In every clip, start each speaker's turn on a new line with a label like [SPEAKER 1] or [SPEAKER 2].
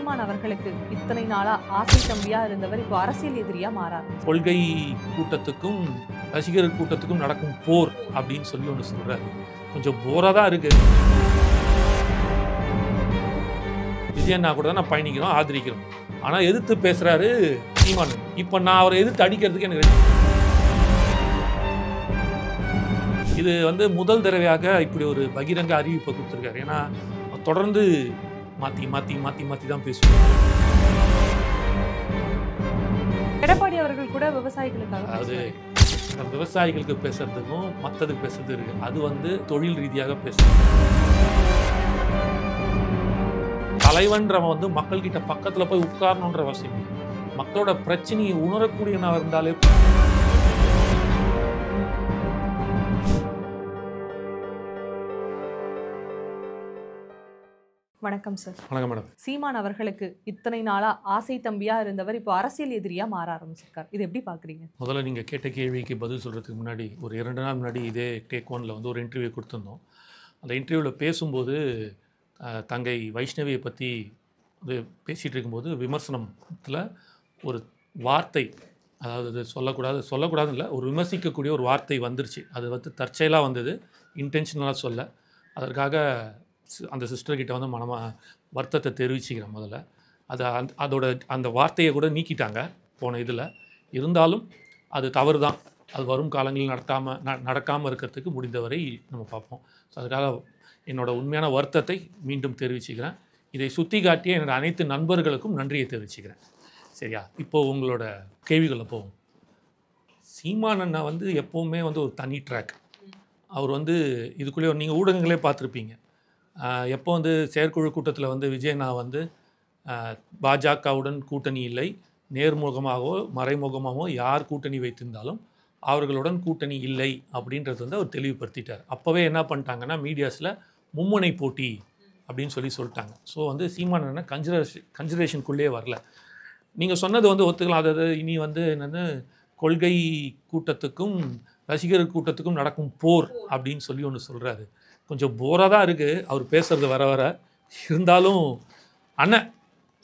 [SPEAKER 1] சீமான் அவர்களுக்கு இத்தனை நாளா ஆசை தம்பியா இருந்தவர் இப்போ அரசியல் எதிரியா மாறாரு.
[SPEAKER 2] கொள்கை கூட்டத்துக்கும் ரசிகர் கூட்டத்துக்கும் நடக்கும் போர் அப்படின்னு சொல்லி ஒன்று சொல்றாரு. கொஞ்சம் போரா தான் இருக்கு. விஜயண்ணா கூட தான் நான் பயணிக்கிறோம், ஆதரிக்கிறோம். ஆனா எதிர்த்து பேசுறாரு சீமான். இப்ப நான் அவரை எதிர்த்து அடிக்கிறதுக்கு எனக்கு இது முதல் தடவையாக இப்படி ஒரு பகிரங்க அறிவிப்பை கொடுத்துருக்காரு. ஏன்னா தொடர்ந்து மாத்தி மாத்தி மாத்தி மாத்தி தான் பேசுவாங்க.
[SPEAKER 1] எடப்பாடி அவர்கள் கூட விவசாயிகளுக்காக,
[SPEAKER 2] அதாவது விவசாயிகளுக்கு பேசுறதுக்கும் மற்றதுக்கு பேசுறது இருக்கு. அது தொழில் ரீதியாக பேசுறது. தலைவன்றவன் மக்கள் கிட்ட பக்கத்துல போய் உட்காரணுன்ற அவசியம் இல்லை. மக்களோட பிரச்சனையை உணரக்கூடியவனா இருந்தாலே.
[SPEAKER 1] வணக்கம் சார்.
[SPEAKER 2] வணக்கம் மேடம்.
[SPEAKER 1] சீமான் அவர்களுக்கு இத்தனை நாளா ஆசை தம்பியா இருந்தவர் இப்போ அரசியல் எதிரியா மாற ஆரம்பிச்சிருக்காரு. இது எப்படி பாக்குறீங்க?
[SPEAKER 2] முதல்ல நீங்க கேட்ட கேள்விக்கு பதில் சொல்றதுக்கு முன்னாடி ஒரு 2 நாள் முன்னாடி இதே டேக் 1ல ஒரு இன்டர்வியூ கொடுத்துருந்தோம். அந்த இன்டர்வியூவில் பேசும்போது தங்கை வைஷ்ணவியை பற்றி பேசிகிட்டு இருக்கும்போது விமர்சனத்தில் ஒரு வார்த்தை, அதாவது சொல்லக்கூடாதுன்னு இல்லை, ஒரு விமர்சிக்கக்கூடிய ஒரு வார்த்தை வந்துருச்சு. அது தற்செயலாக வந்தது, இன்டென்ஷனலாக சொல்ல. அதற்காக அந்த சிஸ்டர்கிட்ட வருத்தத்தை தெரிவிச்சுக்கிறேன். முதல்ல அதோட அந்த வார்த்தையை கூட நீக்கிட்டாங்க போன இதில். இருந்தாலும் அது தவறு தான். அது வரும் காலங்களில் நடக்காமல் இருக்கிறதுக்கு முடிந்தவரை நம்ம பார்ப்போம். ஸோ அதுக்காக என்னோடய உண்மையான வருத்தத்தை மீண்டும் தெரிவிச்சுக்கிறேன். இதை சுற்றி காட்டிய என்னோடய அனைத்து நண்பர்களுக்கும் நன்றியை தெரிவிச்சுக்கிறேன். சரியா? இப்போது உங்களோட கேள்விகளை போவோம். சீமானண்ணா எப்போவுமே ஒரு தனி ட்ராக். அவர் இதுக்குள்ளேயே நீங்கள் ஊடகங்களே பார்த்துருப்பீங்க. எப்போ செயற்குழு கூட்டத்தில் விஜயண்ணா பாஜகவுடன் கூட்டணி இல்லை, நேர்முகமாகவோ மறைமுகமாகவோ யார் கூட்டணி வைத்திருந்தாலும் அவர்களுடன் கூட்டணி இல்லை அப்படின்றது அவர் தெளிவுபடுத்திட்டார். அப்போவே என்ன பண்ணிட்டாங்கன்னா மீடியாஸில் மும்முனை போட்டி அப்படின்னு சொல்லிட்டாங்க. ஸோ சீமானண்ணா கன்சிடரேஷனுக்குள்ளேயே வரல. நீங்கள் சொன்னது ஒத்துக்கலாம். அதாவது இனி என்னென்னு கொள்கை கூட்டத்துக்கும் ரசிகர் கூட்டத்துக்கும் நடக்கும் போர் அப்படின்னு சொல்லி ஒன்று சொல்கிறாரு. கொஞ்சம் போராக தான் இருக்குது அவர் பேசுகிறது வர வர. இருந்தாலும் அண்ணன்,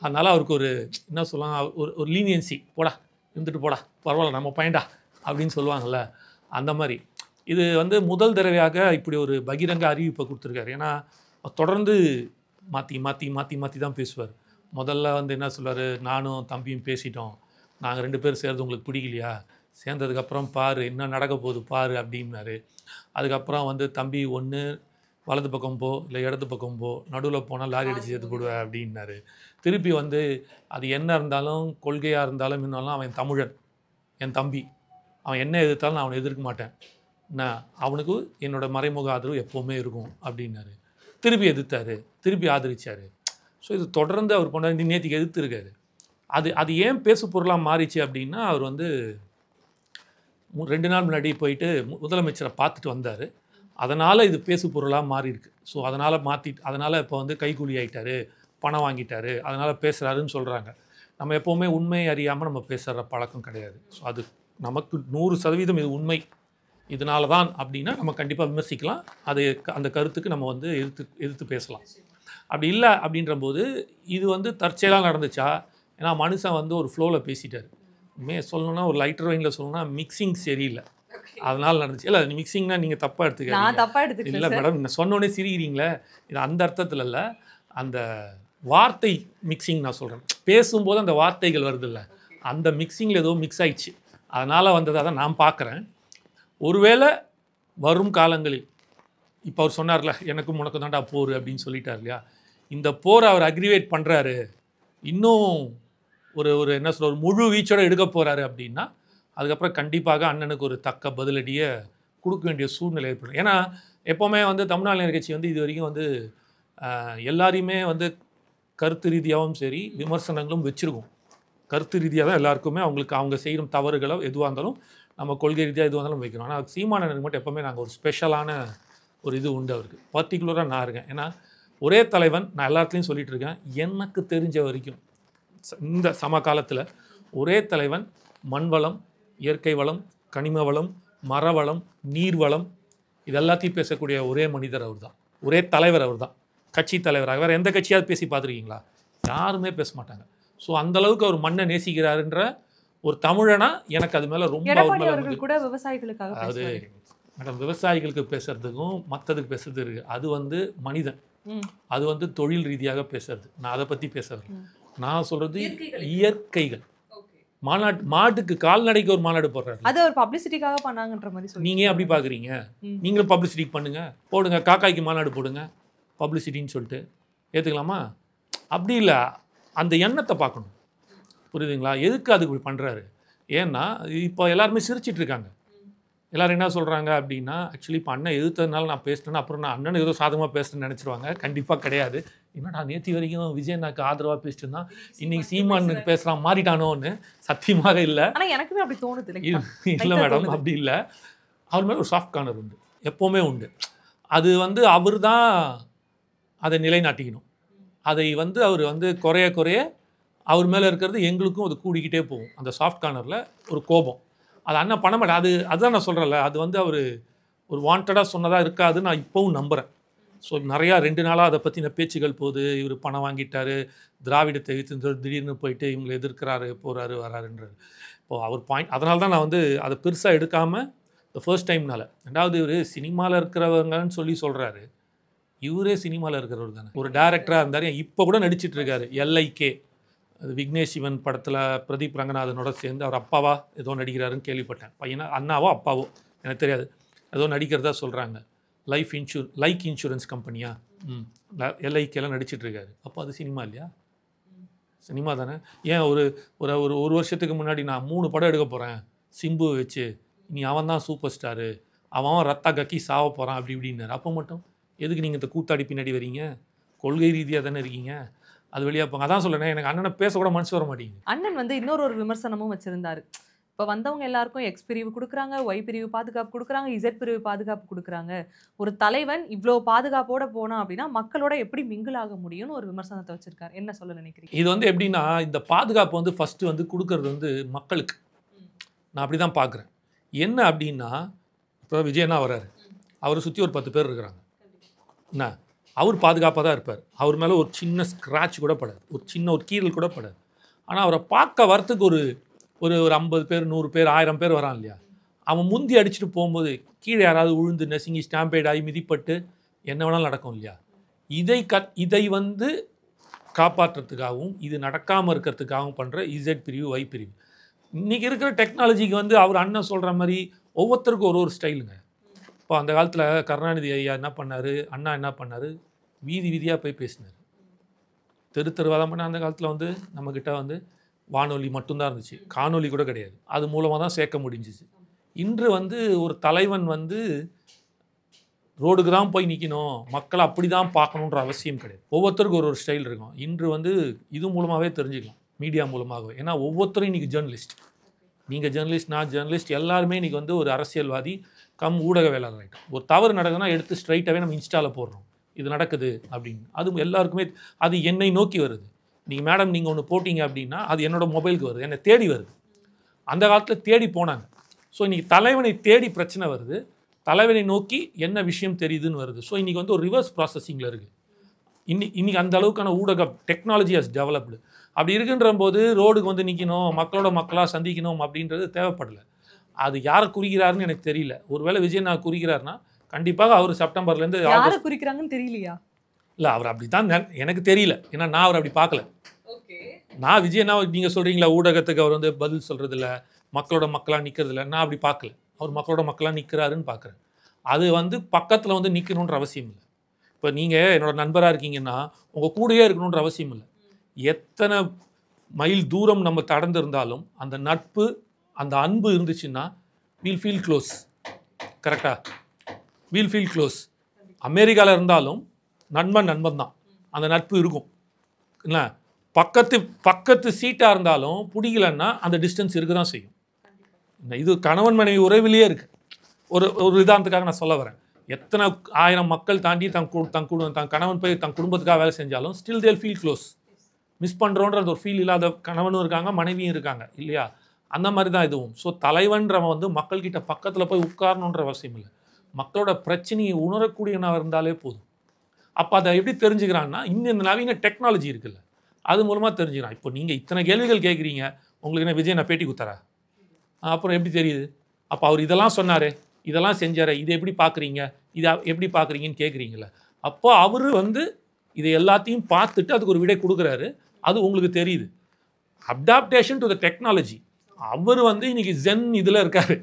[SPEAKER 2] அதனால் அவருக்கு ஒரு என்ன சொல்லலாம், ஒரு லீனியன்சி, போடா இருந்துட்டு போடா பரவாயில்ல நம்ம பையன்டா அப்படின்னு சொல்லுவாங்கள்ல, அந்த மாதிரி. இது முதல் தடவையாக இப்படி ஒரு பகிரங்க அறிவிப்பை கொடுத்துருக்காரு. ஏன்னா தொடர்ந்து மாற்றி மாற்றி மாற்றி மாற்றி தான் பேசுவார். முதல்ல என்ன சொல்வார், நானும் தம்பியும் பேசிட்டோம், நாங்கள் 2 பேர் சேர்ந்து உங்களுக்கு பிடிக்கலையா, சேர்ந்ததுக்கப்புறம் பாரு என்ன நடக்க போகுது பாரு அப்படின்னாரு. அதுக்கப்புறம் தம்பி ஒன்று வலது பக்கம் போ இல்லை இடது பக்கம் போ, நடுவில் போனால் லாரி அடித்து சேர்த்து போடுவேன் அப்படின்னாரு. திருப்பி அது என்ன இருந்தாலும் கொள்கையாக இருந்தாலும் இருந்தாலும் அவன் தமிழன், என் தம்பி, அவன் என்ன எதிர்த்தாலும் நான் அவனை எதிர்க்க மாட்டேன், நான் அவனுக்கு என்னோடய மறைமுக ஆதரவு எப்போவுமே இருக்கும் அப்படின்னாரு. திருப்பி எதிர்த்தார், திருப்பி ஆதரித்தார். ஸோ இது தொடர்ந்து அவர் கொண்டாடி நேற்றுக்கு எதிர்த்துருக்காரு. அது ஏன் பேசு பொருளாக மாறிச்சு அப்படின்னா, அவர் 2 நாள் முன்னாடி போயிட்டு முதலமைச்சரை பார்த்துட்டு வந்தார். அதனால் இது பேசு பொருளாக மாறியிருக்கு. ஸோ அதனால் இப்போ கைக்கூலி ஆகிட்டார், பணம் வாங்கிட்டார், அதனால் பேசுகிறாருன்னு சொல்கிறாங்க. நம்ம எப்போவுமே உண்மை அறியாமல் நம்ம பேசுகிற பழக்கம் கிடையாது. ஸோ அது நமக்கு 100% இது உண்மை, இதனால தான் அப்படின்னா நம்ம கண்டிப்பாக விமர்சிக்கலாம். அந்த கருத்துக்கு நம்ம எதிர்த்து பேசலாம். அப்படி இல்லை அப்படின்றபோது இது தற்செயலாக நடந்துச்சா? ஏன்னா மனுஷன் ஒரு ஃப்ளோவில் பேசிட்டார். சொல்லணும்னா ஒரு லைட்டர் வைனில் சொல்லணும்னா மிக்சிங் சரியில்லை, அதனால் நடந்துச்சு. இல்லை மிக்சிங்னா நீங்கள் தப்பாக எடுத்துக்க இல்லை மேடம், நான் சொன்னோடனே சிரிக்கிறீங்களே, இது அந்த அர்த்தத்தில் இல்லை, அந்த வார்த்தை மிக்சிங் நான் சொல்கிறேன். பேசும்போது அந்த வார்த்தைகள் வருது இல்லை, அந்த மிக்சிங்கில் ஏதோ மிக்ஸ் ஆயிடுச்சு, அதனால் வந்ததாக தான் நான் பார்க்குறேன். ஒருவேளை வரும் காலங்களில் இப்போ அவர் சொன்னார்ல, எனக்கும் உனக்கு தான்டா போர் அப்படின்னு சொல்லிட்டார் இல்லையா, இந்த போரை அவர் அக்ரிவேட் பண்ணுறாரு, இன்னும் ஒரு என்ன சொல்ற, ஒரு முழு வீச்சோடு எடுக்க போகிறாரு அப்படின்னா அதுக்கப்புறம் கண்டிப்பாக அண்ணனுக்கு ஒரு தக்க பதிலடியை கொடுக்க வேண்டிய சூழ்நிலை ஏற்படும். ஏன்னா எப்போவுமே தமிழ்நாடு கட்சி இது வரைக்கும் எல்லாரையுமே கருத்து ரீதியாகவும் சரி விமர்சனங்களும் வச்சுருக்கும். கருத்து ரீதியாக தான் எல்லாருக்குமே அவங்க செய்கிற தவறுகளோ எதுவாக இருந்தாலும் நம்ம கொள்கை ரீதியாக எதுவாக இருந்தாலும் வைக்கணும். ஆனால் சீமானனுக்கு மட்டும் எப்போவுமே நாங்கள் ஒரு ஸ்பெஷலான ஒரு இது உண்டு அவருக்கு. பர்டிகுலராக நான் இருக்கேன். ஏன்னா ஒரே தலைவன், நான் எல்லாத்துலேயும் சொல்லிகிட்டு இருக்கேன், எனக்கு தெரிஞ்ச வரைக்கும் இந்த சமகாலத்தில் ஒரே தலைவன் மண்வளம், இயற்கை வளம், கனிம வளம், மரவளம், நீர்வளம், இது எல்லாத்தையும் பேசக்கூடிய ஒரே மனிதர் அவர் தான், ஒரே தலைவர் அவர் தான், கட்சி தலைவராக. வேறு எந்த கட்சியாவது பேசி பார்த்துருக்கீங்களா? யாருமே பேச மாட்டாங்க. ஸோ அந்தளவுக்கு அவர் மண்ணை நேசிக்கிறாருன்ற ஒரு தமிழனா எனக்கு அது மேலே ரொம்ப
[SPEAKER 1] எடப்பாடி அவர்கள் கூட விவசாயிகளுக்காக
[SPEAKER 2] அது
[SPEAKER 1] பேசுவாரு.
[SPEAKER 2] மேடம் விவசாயிகளுக்கு பேசுறதுக்கும் மற்றதுக்கு பேசுறது இருக்குது. அது வந்து மனிதன், அது வந்து தொழில் ரீதியாக பேசுறது. நான் அதை பற்றி பேசுறது. நான் சொல்கிறது இயற்கைகள். மாட்டுக்கு கால்நடைக்கு ஒரு மாநாடு போடுறாரு.
[SPEAKER 1] அது ஒரு பப்ளிசிட்டிக்காக பண்ணாங்கன்ற மாதிரி சொல்லி
[SPEAKER 2] நீங்கள் அப்படி பார்க்குறீங்க. நீங்களும் பப்ளிசிட்டி பண்ணுங்க, போடுங்க, காக்காய்க்கு மாநாடு போடுங்க பப்ளிசிட்டின்னு சொல்லிட்டு ஏற்றுக்கலாமா? அப்படி இல்லை, அந்த எண்ணத்தை பார்க்கணும். புரியுதுங்களா? எதுக்கு அதுக்கு இப்படி பண்ணுறாரு? ஏன்னா இப்போ எல்லாருமே சிரிச்சிட்டு இருக்காங்க. எல்லோரும் என்ன சொல்கிறாங்க அப்படின்னா, ஆக்சுவலி இப்போ அண்ணன் எதிர்த்ததுனால நான் பேசினேன்னா அப்புறம் நான் அண்ணன் ஏதோ சாதகமாக பேசுகிறேன்னு நினச்சிருவாங்க. கண்டிப்பாக கிடையாது. என்னடா நேற்று வரைக்கும் விஜயண்ணாக்கு ஆதரவாக பேசிட்டு இருந்தான், இன்றைக்கி சீமானுக்கு பேசுகிறான், மாறிட்டானோன்னு. சத்தியமாக இல்லை.
[SPEAKER 1] ஆனால் எனக்குமே அப்படி தோணுது.
[SPEAKER 2] இல்லை மேடம், அப்படி இல்லை. அவர் மேலே ஒரு சாஃப்ட் கார்னர் உண்டு, எப்போவுமே உண்டு. அது வந்து அவர் தான் அதை நிலைநாட்டிக்கணும். அதை வந்து அவர் வந்து குறைய அவர் மேலே இருக்கிறது எங்களுக்கும் அது கூடிக்கிட்டே போகும். அந்த சாஃப்ட் கார்னரில் ஒரு கோபம் அது அண்ணன் பண்ண மாட்டேன். அதுதான் நான் சொல்கிறேன்ல, அது வந்து அவர் ஒரு வாண்டடாக சொன்னதாக இருக்காதுன்னு நான் இப்போவும் நம்புகிறேன். ஸோ நிறையா 2 நாளாக அதை பற்றின பேச்சுகள் போகுது. இவர் பணம் வாங்கிட்டார், திராவிடத்தை எதிர்த்து திடீர்னு போயிட்டு இவங்களை எதிர்க்கிறாரு, போகிறாரு, வராருன்றாரு. இப்போது அவர் பாயிண்ட், அதனால தான் நான் வந்து அதை பெருசாக எடுக்காமல் இந்த ஃபர்ஸ்ட் டைம்னால. ரெண்டாவது, இவர் சினிமாவில் இருக்கிறவங்கன்னு சொல்கிறாரு. இவரே சினிமாவில் இருக்கிறவர் தானே. ஒரு டைரக்டராக இருந்தார், இப்போ கூட நடிச்சிட்டு இருக்காரு. LIK, அது விக்னேஷ் சிவன் படத்தில் பிரதீப் ரங்கநாதனோட சேர்ந்து அவர் அப்பாவா ஏதோ நடிக்கிறாருன்னு கேள்விப்பட்டேன். பையனா அண்ணாவோ அப்பாவோ எனக்கு தெரியாது, ஏதோ நடிக்கிறதா சொல்கிறாங்க. லைக் இன்சூரன்ஸ் கம்பெனியா, LIKலாம் நடிச்சிட்ருக்காரு. அப்போ அது சினிமா இல்லையா? சினிமா தானே. ஏன் ஒரு ஒரு ஒரு வருஷத்துக்கு முன்னாடி நான் 3 படம் எடுக்க போகிறேன் சிம்புவை வச்சு, நீ அவன் தான் சூப்பர் ஸ்டாரு, அவன் ரத்தா கக்கி சாவ போகிறான் அப்படி இப்படின்னாரு. அப்போ மட்டும் எதுக்கு நீங்கள் இந்த கூத்தாடி பின்னாடி வரீங்க? கொள்கை ரீதியாக தானே இருக்கீங்க. அது வெளியாக போங்க. அதான் சொல்கிறேன், எனக்கு அண்ணனை பேசக்கூட மனசு வர மாட்டேங்குது.
[SPEAKER 1] அண்ணன் வந்து இன்னொரு விமர்சனமும் வச்சுருந்தாரு. இப்போ வந்தவங்க எல்லாருக்கும் X பிரிவு கொடுக்குறாங்க, Y பிரிவு பாதுகாப்பு கொடுக்குறாங்க, Z பிரிவு பாதுகாப்பு கொடுக்குறாங்க. ஒரு தலைவன் இவ்வளோ பாதுகாப்போட போனான் அப்படின்னா மக்களோட எப்படி மிங்கிள் ஆக முடியும்னு ஒரு விமர்சனத்தை வச்சிருக்காரு. என்ன சொல்ல நினைக்கிறீங்க?
[SPEAKER 2] இது வந்து எப்படின்னா, இந்த பாதுகாப்பு வந்து ஃபஸ்ட்டு வந்து கொடுக்கறது வந்து மக்களுக்கு. நான் அப்படி தான் பார்க்குறேன். என்ன அப்படின்னா, இப்போ விஜயண்ணா வராரு, அவரை சுற்றி ஒரு 10 பேர் இருக்கிறாங்க. என்ன, அவர் பாதுகாப்பாக தான் இருப்பார். அவர் மேலே ஒரு சின்ன ஸ்க்ராட்ச் கூட படாது, ஒரு சின்ன ஒரு கீறல் கூட படாது. ஆனால் அவரை பார்க்க வரத்துக்கு ஒரு ஒரு 50 பேர், 100 பேர், 1000 பேர் வரான் இல்லையா? அவன் முந்தி அடிச்சுட்டு போகும்போது கீழே யாராவது உழுந்து நெசுங்கி ஸ்டாம்பேட் ஆகி மிதிப்பட்டு என்ன வேணாலும் நடக்கும் இல்லையா? இதை வந்து காப்பாற்றுறதுக்காகவும் இது நடக்காமல் இருக்கிறதுக்காகவும் பண்ணுற Z பிரிவு, Y பிரிவு. இன்றைக்கி இருக்கிற டெக்னாலஜிக்கு வந்து அவர் அண்ணன் சொல்கிற மாதிரி ஒவ்வொருத்தருக்கும் ஒரு ஸ்டைலுங்க. இப்போ அந்த காலத்தில் கருணாநிதி ஐயா என்ன பண்ணார், அண்ணா என்ன பண்ணார், வீதி வீதியாக போய் பேசினார், தெரு தெருவாதான் பண்ண. அந்த காலத்தில் வந்து நம்மக்கிட்ட வந்து வானொலி மட்டும்தான் இருந்துச்சு, காணொலி கூட கிடையாது. அது மூலமாக தான் சேர்க்க முடிஞ்சிச்சு. இன்று வந்து ஒரு தலைவன் வந்து ரோடுக்கு தான் போய் நிற்கணும், மக்களை அப்படி தான் பார்க்கணுன்ற அவசியம் கிடையாது. ஒவ்வொருத்தருக்கும் ஒரு ஸ்டைல் இருக்கும். இன்று வந்து இது மூலமாகவே தெரிஞ்சுக்கலாம், மீடியா மூலமாகவே. ஏன்னா ஒவ்வொருத்தரும் இன்றைக்கி ஜேர்னலிஸ்ட். நீங்கள் ஜேர்னலிஸ்ட், நான் ஜேர்னலிஸ்ட், எல்லாருமே இன்றைக்கி வந்து ஒரு அரசியல்வாதி ஊடகவியலாளர் ஆகிட்டோம். ஒரு தவறு நடக்குதுன்னா எடுத்து ஸ்ட்ரைட்டாகவே நம்ம இன்ஸ்டாவில் போடுறோம், இது நடக்குது அப்படின்னு. அது எல்லாருக்குமே அது என்னை நோக்கி வருது. நீங்கள் மேடம் நீங்கள் ஒன்று போட்டிங்க அப்படின்னா அது என்னோடய மொபைலுக்கு வருது, என்னை தேடி வருது. அந்த காலத்தில் தேடி போனாங்க. ஸோ இன்றைக்கி தலைவனை தேடி பிரச்சனை வருது, தலைவனை நோக்கி என்ன விஷயம் தெரியுதுன்னு வருது. ஸோ இன்றைக்கி வந்து ஒரு ரிவர்ஸ் ப்ராசஸிங்கில் இருக்குது. இன்றைக்கி அந்த அளவுக்கான ஊடக டெக்னாலஜி ஹஸ் டெவலப்டு. அப்படி இருக்குன்ற போது ரோடுக்கு வந்து நிற்கணும், மக்களோட மக்களாக சந்திக்கணும் அப்படின்றது தேவைப்படலை. அது யாரை குறிக்கிறாருன்னு எனக்கு தெரியல. ஒருவேளை விஜய் நான் குறிக்கிறாருன்னா கண்டிப்பாக அவர் செப்டம்பர்லேருந்து
[SPEAKER 1] யாரை குறிக்கிறாங்கன்னு தெரியலையா?
[SPEAKER 2] இல்லை, அவர் அப்படி தான் எனக்கு தெரியல. ஏன்னா நான் அவர் அப்படி பார்க்கல. நான் விஜயனா நீங்கள் சொல்கிறீங்களா ஊடகத்துக்கு அவர் வந்து பதில் சொல்கிறதில்ல, மக்களோட மக்களாக நிற்கிறதில்ல, நான் அப்படி பார்க்கல. அவர் மக்களோட மக்களாக நிற்கிறாருன்னு பார்க்குறேன். அது வந்து பக்கத்தில் வந்து நிற்கணுன்ற அவசியம் இல்லை. இப்போ நீங்கள் என்னோட நண்பராக இருக்கீங்கன்னா உங்கள் கூடயே இருக்கணுன்ற அவசியம் இல்லை. எத்தனை மைல் தூரம் நம்ம கடந்திருந்தாலும் அந்த நட்பு, அந்த அன்பு இருந்துச்சுன்னா வீல் ஃபீல் க்ளோஸ். கரெக்டாக வீல் ஃபீல் க்ளோஸ். அமெரிக்காவில் இருந்தாலும் நண்பன் தான், அந்த நட்பு இருக்கும். இல்லை, பக்கத்து சீட்டாக இருந்தாலும் பிடிக்கலன்னா அந்த டிஸ்டன்ஸ் இருக்க தான் செய்யும். இது கணவன் மனைவி உறவிலேயே இருக்குது. ஒரு உதாரணத்துக்காக நான் சொல்ல வரேன். எத்தனை 1000 மக்கள் தாண்டி தன் கணவன் போய் தன் குடும்பத்துக்காக வேலை செஞ்சாலும் ஸ்டில் தேல் ஃபீல் க்ளோஸ். மிஸ் பண்ணுறோன்ற ஒரு ஃபீல் இல்லாத கணவனும் இருக்காங்க, மனைவியும் இருக்காங்க இல்லையா? அந்த மாதிரி தான் இதுவும். ஸோ தலைவன்றவன் வந்து மக்கள்கிட்ட பக்கத்தில் போய் உட்காரணுன்ற அவசியம் இல்லை. மக்களோட பிரச்சனையை உணரக்கூடியவனாக இருந்தாலே போதும். அப்போ அதை எப்படி தெரிஞ்சுக்கிறான்னா, இன்னும் இந்த நவீன டெக்னாலஜி இருக்குல்ல, அது மூலமாக தெரிஞ்சுக்கலாம். இப்போ நீங்கள் இத்தனை கேள்விகள் கேட்குறீங்க, உங்களுக்கு என்ன விஜய் நான் பேட்டி கொடுத்தாரா? அப்புறம் எப்படி தெரியுது? அப்போ அவர் இதெல்லாம் சொன்னார், இதெல்லாம் செஞ்சார், இதை எப்படி பார்க்குறீங்க, இதை எப்படி பார்க்குறீங்கன்னு கேட்குறீங்களே. அப்போ அவர் வந்து இதை எல்லாத்தையும் பார்த்துட்டு அதுக்கு ஒரு விடை கொடுக்குறாரு. அது உங்களுக்கு தெரியுது. Adaptation to the technology. அவர் வந்து இன்னைக்கு ஜென் இதில் இருக்கார்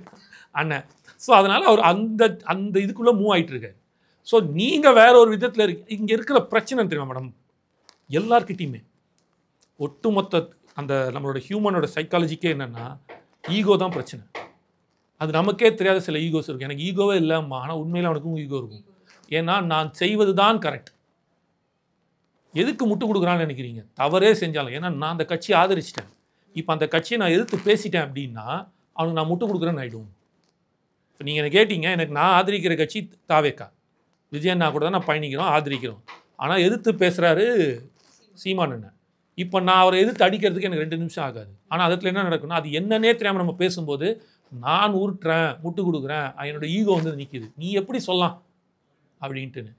[SPEAKER 2] அண்ணன். ஸோ அதனால் அவர் அந்த அந்த இதுக்குள்ளே மூவ் ஆகிட்டு இருக்காரு. ஸோ நீங்கள் வேற ஒரு விதத்தில் இங்கே இருக்கிற பிரச்சனை தெரியுமா மேடம், எல்லார்கிட்டையுமே ஒட்டுமொத்த அந்த நம்மளோட ஹியூமனோட சைக்காலஜிக்கே என்னென்னா ஈகோ தான் பிரச்சனை. அது நமக்கே தெரியாத சில ஈகோஸ் இருக்கும். எனக்கு ஈகோவே இல்லாமல், ஆனால் உண்மையில் அவனுக்கும் ஈகோ இருக்கும். ஏன்னா நான் செய்வது தான் கரெக்ட். எதுக்கு முட்டு கொடுக்குறான்னு நினைக்கிறீங்க? தவறே செஞ்சாலும். ஏன்னா நான் அந்த கட்சியை ஆதரிச்சிட்டேன். இப்போ அந்த கட்சியை நான் எதிர்த்து பேசிட்டேன் அப்படின்னா அவனுக்கு நான் முட்டு கொடுக்குறேன்னு ஆகிடுவோம். இப்போ நீங்கள் என்ன கேட்டீங்க, எனக்கு நான் ஆதரிக்கிற கட்சி தாவேக்கா, விஜயண்ணா கூட தான் நான் பயணிக்கிறோம், ஆதரிக்கிறோம். ஆனால் எதிர்த்து பேசுகிறாரு சீமானண்ணன். இப்போ நான் அவரை எதிர்த்து அடிக்கிறதுக்கு எனக்கு 2 நிமிஷம் ஆகாது. ஆனால் அதில் என்ன நடக்குன்னா, அது என்னன்னே தெரியாமல் நம்ம பேசும்போது நான் உருட்டுறேன், முட்டு கொடுக்குறேன், என்னோட ஈகோ வந்து நிற்கிது. நீ எப்படி சொல்லலாம் அப்படின்ட்டுன்னு.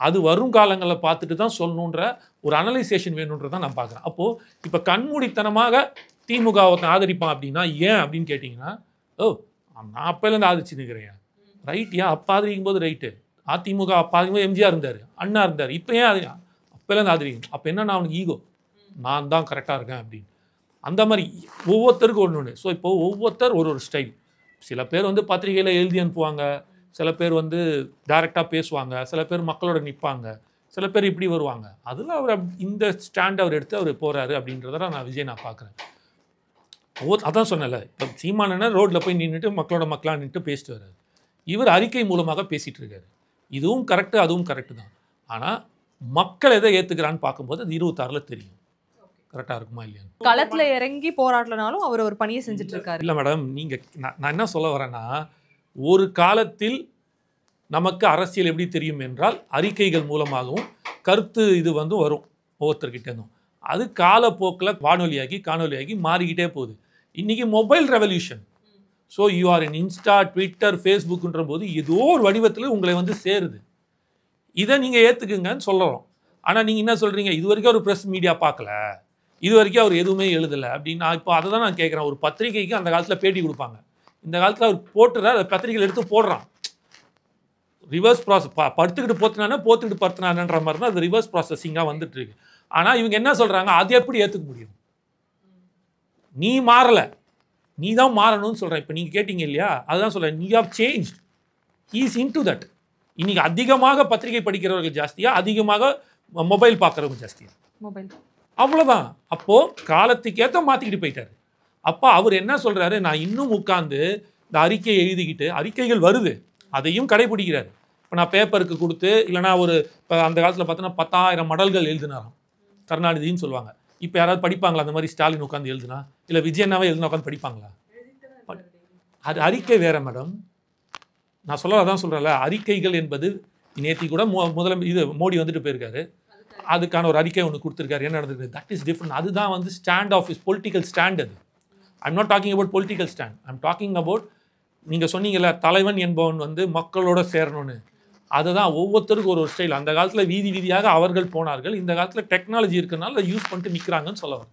[SPEAKER 2] அது வரும் காலங்களில் பார்த்துட்டு தான் சொல்லணுன்ற ஒரு அனலைசேஷன் வேணுன்றதான் நான் பார்க்குறேன். அப்போது இப்போ கண்மூடித்தனமாக திமுக ஒருத்தன் ஆதரிப்பான் அப்படின்னா ஏன் அப்படின்னு கேட்டிங்கன்னா, நான் அப்போலேருந்து ஆதரிச்சு நிற்கிறேன். ரைட்டியா? அப்போ ஆதரிக்கும் போது ரைட்டு. அதிமுக அப்போ ஆதரிக்கும் போது எம்ஜிஆர் இருந்தார், அண்ணா இருந்தார். இப்போ ஏன் அப்போலேருந்து ஆதரிக்கணும்? அப்போ என்ன, நான் அவனுக்கு ஈகோ, நான் தான் கரெக்டாக இருக்கேன் அப்படின்னு. அந்த மாதிரி ஒவ்வொருத்தருக்கும் ஒன்று. ஸோ இப்போ ஒவ்வொருத்தர் ஒரு ஒரு ஸ்டைல். சில பேர் வந்து பத்திரிகையில் எழுதி அனுப்புவாங்க, சில பேர் வந்து டைரெக்டாக பேசுவாங்க, சில பேர் மக்களோட நிற்பாங்க, சில பேர் இப்படி வருவாங்க. அதில் அவர் இந்த ஸ்டாண்ட் அவர் எடுத்து அவர் போகிறாரு அப்படின்றத நான் விஜய் நான் பார்க்குறேன். அதான் சொன்னல, இப்போ சீமானன்னா ரோட்டில் போய் நின்றுட்டு மக்களாக நின்றுட்டு பேசிட்டு வர்றாரு. இவர் அறிக்கை மூலமாக பேசிகிட்டு இருக்காரு. இதுவும் கரெக்டு, அதுவும் கரெக்டு தான். ஆனால் மக்கள் எதை ஏற்றுக்கிறான்னு பார்க்கும்போது அது 26ல் தெரியும் கரெக்டாக இருக்குமா இல்லையான்னு.
[SPEAKER 1] களத்தில் இறங்கி போராடலனாலும் அவர் ஒரு பணியை செஞ்சுட்டு இருக்காரு.
[SPEAKER 2] இல்லை மேடம், நீங்கள் நான் என்ன சொல்ல வரேன்னா, ஒரு காலத்தில் நமக்கு அரசியல் எப்படி தெரியும் என்றால் அறிக்கைகள் மூலமாகவும் கருத்து இது வந்து வரும் ஒவ்வொருத்தர்கிட்டேருந்தும். அது காலப்போக்கில் காணொலியாகி மாறிக்கிட்டே போகுது. இன்றைக்கி mobile revolution. So you are in Insta, Twitter, ஃபேஸ்புக்குன்ற போது ஏதோ ஒரு வடிவத்தில் உங்களை வந்து சேருது. இதை நீங்கள் ஏற்றுக்குங்கன்னு சொல்கிறோம். ஆனால் நீங்கள் என்ன சொல்கிறீங்க, இது வரைக்கும் ஒரு ப்ரெஸ் மீடியா பார்க்கல, இது வரைக்கும் அவர் எதுவுமே எழுதலை அப்படின்னு. நான் இப்போ அதை தான் நான் கேட்குறேன். ஒரு பத்திரிகைக்கு அந்த காலத்தில் பேட்டி கொடுப்பாங்க, இந்த காலத்தில் அவர் போட்டுறார், அதை பத்திரிகையில் எடுத்து போடுறான். Reverse process. படுத்துக்கிட்டு போத்துக்கிட்டு படுத்தினான்ற மாதிரி தான் அது ரிவர்ஸ் ப்ராசஸிங்காக வந்துட்டு இருக்கு. ஆனால் இவங்க என்ன சொல்கிறாங்க, அது எப்படி ஏற்றுக்க முடியும்? நீ மாறலை, நீ தான் மாறணும்னு சொல்கிறேன். இப்போ நீங்கள் கேட்டீங்க இல்லையா, அதுதான் சொல்கிறேன். நீ have change, he is into that. இன்னைக்கு அதிகமாக பத்திரிகை படிக்கிறவர்கள் ஜாஸ்தியா, அதிகமாக மொபைல் பார்க்குறவங்க ஜாஸ்தியா?
[SPEAKER 1] மொபைல்.
[SPEAKER 2] அவ்வளோதான். அப்போது காலத்துக்கேற்ற மாற்றிக்கிட்டு போயிட்டார். அப்போ அவர் என்ன சொல்கிறாரு, நான் இன்னும் உட்காந்து இந்த அறிக்கையை எழுதிக்கிட்டு, அறிக்கைகள் வருது அதையும் கடைபிடிக்கிறார். இப்போ நான் பேப்பருக்கு கொடுத்து, இல்லைனா ஒரு இப்போ அந்த காலத்தில் பார்த்தோன்னா 10,000 மடல்கள் எழுதினாராம் கருணாநிதினு சொல்லுவாங்க. இப்போ யாராவது படிப்பாங்களா அந்த மாதிரி ஸ்டாலின் உட்காந்து எழுதுனா? இல்லை விஜயண்ணாவே எழுதுனா உட்காந்து படிப்பாங்களா? அது அறிக்கை வேற மேடம். நான் சொல்ல அதான் சொல்கிறேன்ல, அறிக்கைகள் என்பது நேற்று கூட மோடி வந்துட்டு போயிருக்காரு, அதுக்கான ஒரு அறிக்கை ஒன்று கொடுத்துருக்காரு, என்ன நடந்தது, தட் இஸ் டிஃப்ரெண்ட். அதுதான் வந்து stand of is political stand. அது I'm not talking about political stand, I'm talking about நீங்கள் சொன்னீங்கல்ல தலைவன் என்பவன் வந்து மக்களோட சேரணும்னு. அதுதான் ஒவ்வொருத்தருக்கும் ஒரு ஸ்டைல். அந்த காலத்தில் வீதியாக அவர்கள் போனார்கள், இந்த காலத்தில் டெக்னாலஜி இருக்கிறனால அதை யூஸ் பண்ணிட்டு நிற்கிறாங்கன்னு சொல்ல வரும்.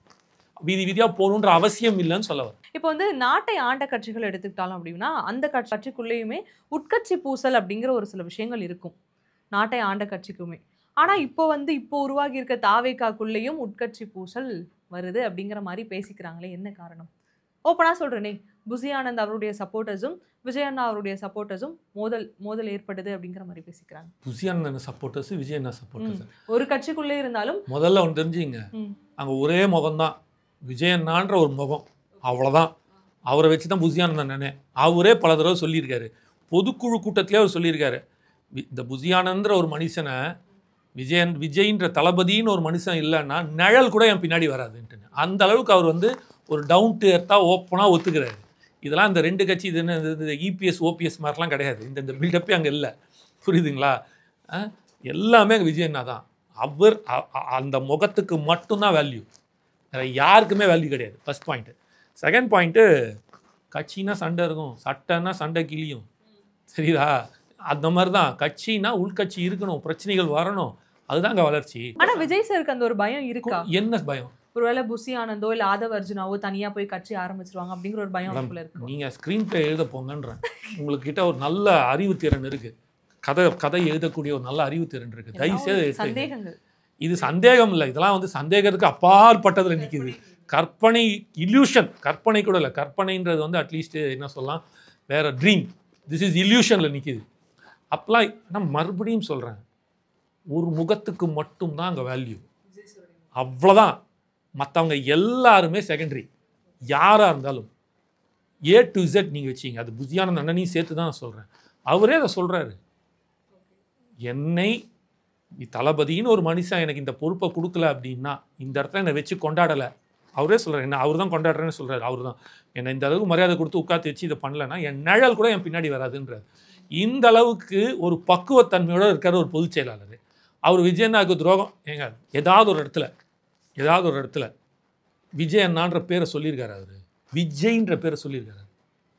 [SPEAKER 2] வீதியாக போகணுன்ற அவசியம் இல்லைன்னு சொல்ல வரும்.
[SPEAKER 1] இப்போ வந்து நாட்டை ஆண்ட கட்சிகள் எடுத்துக்கிட்டாலும் அப்படின்னா அந்த கட்சிக்குள்ளேயுமே உட்கட்சி பூசல் அப்படிங்கிற ஒரு சில விஷயங்கள் இருக்கும் நாட்டை ஆண்ட கட்சிக்குமே. ஆனால் இப்போ உருவாகி இருக்க தாவேக்காக்குள்ளேயும் உட்கட்சி பூசல் வருது அப்படிங்கிற மாதிரி பேசிக்கிறாங்களே, என்ன காரணம்? ஓப்பனாக சொல்கிறேனே, புசி ஆனந்த் அவருடைய சப்போர்ட்டர்ஸும் விஜயண்ணா அவருடைய சப்போர்ட்டர்ஸும் மோதல் ஏற்படுது அப்படிங்கிற மாதிரி பேசிக்கிறாங்க.
[SPEAKER 2] புசி ஆனந்த் சப்போர்ட்டர்ஸ், விஜயண்ணா சப்போர்ட்டர்ஸ்
[SPEAKER 1] ஒரு கட்சிக்குள்ளே இருந்தாலும்
[SPEAKER 2] முதல்ல ஒன்று தெரிஞ்சுங்க, அங்கே ஒரே முகம்தான், விஜயண்ணான்ற ஒரு முகம், அவ்வளோதான். அவரை வச்சு தான் புசி ஆனந்த் அண்ணனே. அவரே பல தடவை சொல்லியிருக்காரு, பொதுக்குழு கூட்டத்திலே அவர் சொல்லியிருக்காரு, இந்த புசி ஆனந்த்ன்ற ஒரு மனுஷனை விஜய்ன்ற தளபதின்னு ஒரு மனுஷன் இல்லைன்னா நிழல் கூட என் பின்னாடி வராதுன்ட்டு அந்த அளவுக்கு அவர் வந்து ஒரு டவுன் டு எர்த்தாக ஓப்பனாக ஒத்துக்கிறாரு. இதெல்லாம் இந்த ரெண்டு கட்சி இது என்ன இபிஎஸ் ஓபிஎஸ் மாதிரிலாம் கிடையாது. இந்த பில்டப்பே அங்கே இல்லை, புரியுதுங்களா? எல்லாமே அங்கே விஜயண்ணா தான். அவர் அந்த முகத்துக்கு மட்டும்தான் வேல்யூ, வேறு யாருக்குமே வேல்யூ கிடையாது. First point. செகண்ட் பாயிண்ட்டு, கட்சின்னா சண்டை இருக்கும், சட்டைன்னா சண்டை கிளியும், சரிதா? அந்த மாதிரி தான் கட்சின்னா உள்கட்சி இருக்கணும், பிரச்சனைகள் வரணும், அதுதான் அங்கே வளர்ச்சி.
[SPEAKER 1] ஆனா விஜய் சாருக்கு அந்த ஒரு பயம் இருக்கா?
[SPEAKER 2] என்ன பயம்?
[SPEAKER 1] ஒருவேளை புசி ஆனந்தோ இல்ல ஆதவ் அர்ஜுனாவோ தனியா போய் கட்சி ஆரம்பிச்சிருவாங்க அப்படிங்கிற ஒரு பயம் அவருக்குள்ள இருக்கு.
[SPEAKER 2] நீங்கள் ஸ்க்ரீன் பிளே எழுத போங்கன்றேன். உங்களுக்கு கிட்ட ஒரு நல்ல அறிவுத்திறன் இருக்கு, கதை எழுதக்கூடிய ஒரு நல்ல அறிவுத்திறன் இருக்கு. தயவுசெய்து
[SPEAKER 1] சந்தேகங்கள்.
[SPEAKER 2] இது சந்தேகம் இல்லை, இதெல்லாம் வந்து சந்தேகத்துக்கு அப்பாற்பட்டதில் நிற்கிது. கற்பனை, இல்யூஷன். கற்பனை கூட இல்லை, கற்பனைன்றது வந்து அட்லீஸ்ட் என்ன சொல்லலாம், வேற ட்ரீம். திஸ் இஸ் இல்யூஷனில் நிற்கிது. அப்பெல்லாம் நான் மறுபடியும் சொல்கிறேன், ஒரு முகத்துக்கு மட்டும்தான் அங்கே வேல்யூ, அவ்வளோதான். மற்றவங்க எல்லாருமே செகண்டரி. யாராக இருந்தாலும் A to Z நீங்கள் வச்சிங்க. அது புதியான அண்ணனையும் சேர்த்து தான் நான் சொல்கிறேன். அவரே அதை சொல்கிறாரு, என்னை தளபதின்னு ஒரு மனுஷன் எனக்கு இந்த பொறுப்பை கொடுக்கல அப்படின்னா இந்த இடத்துல என்னை வச்சு கொண்டாடலை. அவரே சொல்கிறார், என்ன அவர் தான் கொண்டாடுறேன்னு சொல்கிறார். அவர் தான் என்னை இந்த அளவுக்கு மரியாதை கொடுத்து உட்காந்து வச்சு இதை பண்ணலைன்னா என் நிழல் கூட என் பின்னாடி வராதுன்றார். இந்த அளவுக்கு ஒரு பக்குவத்தன்மையோடு இருக்கிற ஒரு பொதுச் செயலாளர் அவர். விஜயண்ணாவுக்கு துரோகம் ஏங்க ஏதாவது ஒரு இடத்துல விஜய் அண்ணான்ற பேரை சொல்லியிருக்காரு. அவர் விஜய்ன்ற பேரை சொல்லியிருக்காரு.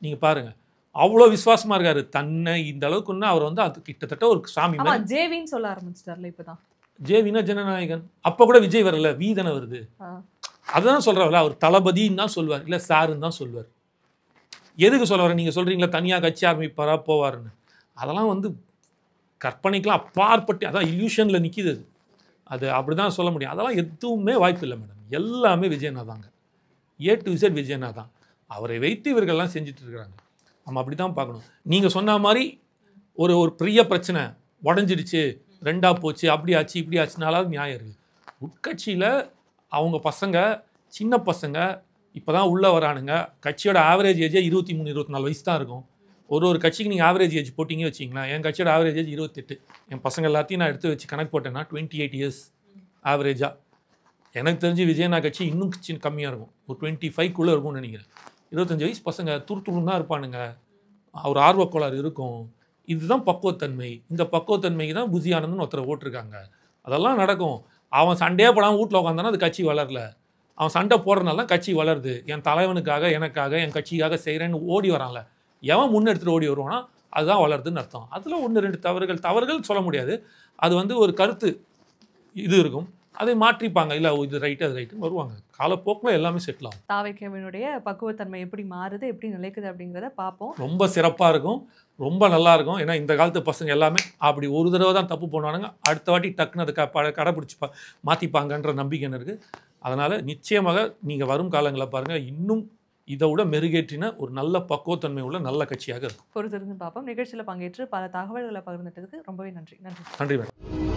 [SPEAKER 2] நீங்கள் பாருங்கள், அவ்வளோ விசுவாசமாக இருக்காரு. தன்னை இந்த அளவுக்குன்னா அவர் வந்து அது கிட்டத்தட்ட ஒரு சாமி.
[SPEAKER 1] ஜேவின்னு சொல்ல ஆரம்பிச்சிட்டார்ல இப்போதான்.
[SPEAKER 2] ஜேவினா ஜனநாயகன். அப்போ கூட விஜய் வரல, வி தானே வருது. அதுதான் சொல்கிறார்ல, அவர் தளபதின்னு தான் சொல்வார், இல்லை சாருன்னு தான் சொல்வார். எதுக்கு சொல்லுவார்? நீங்கள் சொல்கிறீங்களா தனியாக கட்சி ஆரம்பிப்பாரா போவார்னு. அதெல்லாம் வந்து கற்பனைக்கெலாம் அப்பாற்பட்டு, அதான் இல்யூஷனில் நிற்கிது. அது அப்படி தான் சொல்ல முடியும். அதெல்லாம் எதுவுமே வாய்ப்பு இல்லை மேடம். எல்லாமே விஜயண்ணா தாங்க. A to Z விஜயண்ணா தான். அவரை வைத்து இவர்கள்லாம் செஞ்சுட்டு இருக்கிறாங்க. நம்ம அப்படி தான் பார்க்கணும். நீங்கள் சொன்ன மாதிரி ஒரு பெரிய பிரச்சனை உடஞ்சிடுச்சு, ரெண்டாக போச்சு, அப்படி ஆச்சு இப்படி ஆச்சுனாலும் நியாயம் இருக்குது. உட்கட்சியில் அவங்க பசங்க, சின்ன பசங்க இப்போ தான் உள்ளே வரானுங்க. கட்சியோட ஆவரேஜ் ஏஜே 23-24 வயசு தான் இருக்கும். ஒரு கட்சிக்கு நீங்கள் ஆவரேஜ் ஏஜ் போட்டிங்க வச்சிங்களா, என் கட்சியோட ஆவரேஜ் ஏஜ் 28. என் பசங்க எல்லாத்தையும் நான் எடுத்து வச்சு கணக்கு போட்டேன்னா 28 இயர்ஸ் ஆவரேஜாக. எனக்கு தெரிஞ்சு விஜயண்ணா கட்சி இன்னும் சின்ன கம்மியாக இருக்கும், ஒரு 25க்குள்ளே இருக்கும்னு நினைக்கிறேன். 25 வயசு பசங்க துருத்துருன்னு தான் இருப்பானுங்க. அவர் ஆர்வக்கோளாறு இருக்கும். இதுதான் பக்குவத்தன்மை. இந்த பக்குவத்தன்மைக்கு தான் புசி ஆனந்த்னு ஒருத்தரை ஓட்டிருக்காங்க. அதெல்லாம் நடக்கும். அவன் சண்டையே போடாமல் வீட்டில் உட்காந்தானா அது கட்சி வளரல. அவன் சண்டை போடுறதுனால தான் கட்சி வளருது. என் தலைவனுக்காக, எனக்காக, என் கட்சிக்காக செய்கிறேன்னு ஓடி வரான்ல, எவன் முன்னெடுத்துட்டு ஓடி வருவானா அதுதான் வளருதுன்னு அர்த்தம். அதில் 1-2 தவறுகள் சொல்ல முடியாது. அது வந்து ஒரு கருத்து இது இருக்கும், அதை மாற்றிப்பாங்க. இல்லை இது ரைட்டு அது ரைட்டுன்னு வருவாங்க. காலப்போக்கில் எல்லாமே செட்டில் ஆகும்.
[SPEAKER 1] தாவேக்காவினுடைய பக்குவத்தன்மை எப்படி மாறுது, எப்படி நிலைக்குது அப்படிங்கிறத பார்ப்போம்.
[SPEAKER 2] ரொம்ப சிறப்பாக இருக்கும், ரொம்ப நல்லா இருக்கும். ஏன்னா இந்த காலத்து பசங்க எல்லாமே அப்படி ஒரு தடவை தான் தப்பு பண்ணுவானுங்க, அடுத்த வாட்டி டக்குன்னு அதை கடைப்பிடிச்சி மாற்றிப்பாங்கன்ற நம்பிக்கை இருக்குது. அதனால் நிச்சயமாக நீங்கள் வரும் காலங்களில் பாருங்கள், இன்னும் இதை விட மெருகேற்றின ஒரு நல்ல பக்குவத்தன்மை உள்ள நல்ல கட்சியாக இருக்கும்.
[SPEAKER 1] பொறுத்திருந்து பார்ப்போம். நிகழ்ச்சியில் பங்கேற்று பல தகவல்களை பகிர்ந்துட்டதுக்கு ரொம்பவே நன்றி.
[SPEAKER 2] நன்றி மேடம்.